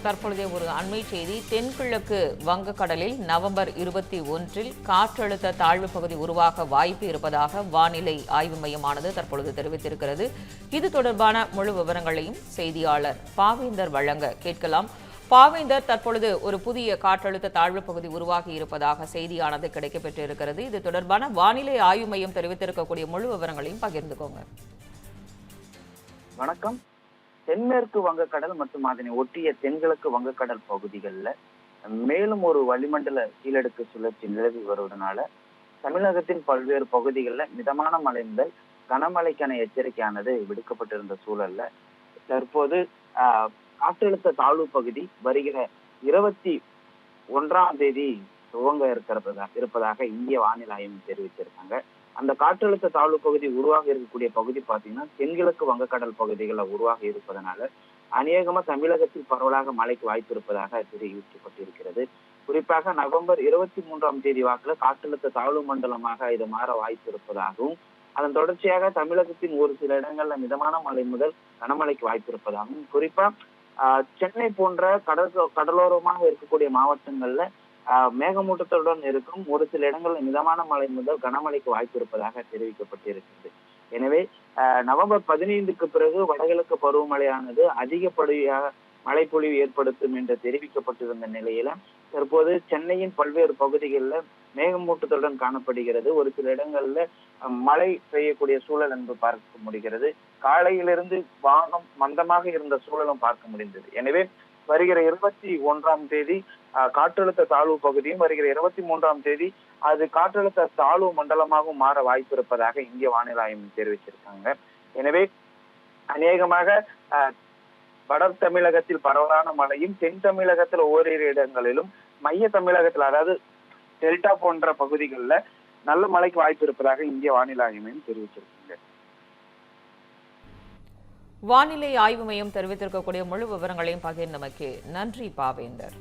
தற்பொழுதைய ஒரு அண்மை செய்தி. தென்கிழக்கு வங்கக்கடலில் நவம்பர் 21 காற்றழுத்த தாழ்வு பகுதி உருவாக வாய்ப்பு இருப்பதாக வானிலை ஆய்வு மையமானது தற்பொழுது தெரிவித்திருக்கிறது. இது தொடர்பான முழு விவரங்களையும் செய்தியாளர் பாவேந்தர் வழங்க கேட்கலாம். பாவேந்தர், தற்பொழுது ஒரு புதிய காற்றழுத்த தாழ்வு பகுதி உருவாகி இருப்பதாக செய்தியானது கிடைக்கப்பெற்றிருக்கிறது. இது தொடர்பான வானிலை ஆய்வு மையம் தெரிவித்திருக்கக்கூடிய முழு விவரங்களையும் பகிர்ந்துக்கோங்க. வணக்கம். தென்மேற்கு வங்கக்கடல் மற்றும் அதனை ஒட்டிய தென்கிழக்கு வங்கக்கடல் பகுதிகளில் மேலும் ஒரு வளிமண்டல கீழடுக்கு சுழற்சி நிலவி வருவதனால தமிழகத்தின் பல்வேறு பகுதிகளில் மிதமான மழை முதல் கனமழைக்கான எச்சரிக்கையானது விடுக்கப்பட்டிருந்த சூழல்ல தற்போது காற்றழுத்த தாழ்வு பகுதி வருகிற 21ஆம் தேதி துவங்க இருப்பதாக இந்திய வானிலை ஆய்வு தெரிவிச்சிருக்காங்க. அந்த காற்றழுத்த தாழ்வு பகுதி உருவாக இருக்கக்கூடிய பகுதி பார்த்தீங்கன்னா தென்கிழக்கு வங்கக்கடல் பகுதிகளில் உருவாக இருப்பதனால அநேகமா தமிழகத்தில் பரவலாக மழைக்கு வாய்ப்பு இருப்பதாக தெரிவிக்கப்பட்டிருக்கிறது. குறிப்பாக நவம்பர் 23ஆம் தேதி வாக்குல காற்றழுத்த தாழ்வு மண்டலமாக இது மாற வாய்ப்பு இருப்பதாகவும் அதன் தொடர்ச்சியாக தமிழகத்தின் ஒரு சில இடங்கள்ல மிதமான மழை முதல் கனமழைக்கு வாய்ப்பு இருப்பதாகவும் குறிப்பா சென்னை போன்ற கடலோரமாக இருக்கக்கூடிய மாவட்டங்கள்ல மேகமூட்டத்துடன் இருக்கும் ஒரு சில இடங்களில் மிதமான மழை முதல் கனமழைக்கு வாய்ப்பு இருப்பதாக தெரிவிக்கப்பட்டிருக்கிறது. எனவே நவம்பர் 15க்கு பிறகு வடகிழக்கு பருவமழையானது அதிகப்படியாக மழைப்பொழிவு ஏற்படுத்தும் என்று தெரிவிக்கப்பட்டிருந்த நிலையில தற்போது சென்னையின் பல்வேறு பகுதிகளில் மேகமூட்டத்துடன் காணப்படுகிறது. ஒரு சில இடங்கள்ல மழை பெய்யக்கூடிய சூழல் என்று பார்க்க முடிகிறது. காலையிலிருந்து வானம் மந்தமாக இருந்த சூழலும் பார்க்க முடிந்தது. எனவே வருகிற 21ஆம் தேதி காற்றழுத்த தாழ்வு பகுதியும் வருகிற 23ஆம் தேதி அது காற்றழுத்த தாழ்வு மண்டலமாகவும் மாற வாய்ப்பு இருப்பதாக இந்திய வானிலை ஆய்வு தெரிவிச்சிருக்காங்க. எனவே அநேகமாக வட தமிழகத்தில் பரவலான மழையும் தென் தமிழகத்தில் ஓரிரு இடங்களிலும் மைய தமிழகத்தில் அதாவது டெல்டா போன்ற பகுதிகளில் நல்ல மழைக்கு வாய்ப்பு இருப்பதாக இந்திய வானிலை ஆய்வு மையம் தெரிவிச்சிருக்காங்க. வானிலை ஆய்வு மையம் தெரிவித்திருக்கக்கூடிய முழு விவரங்களையும் பகிர்ந்தமைக்கு நன்றி பாவேந்தர்.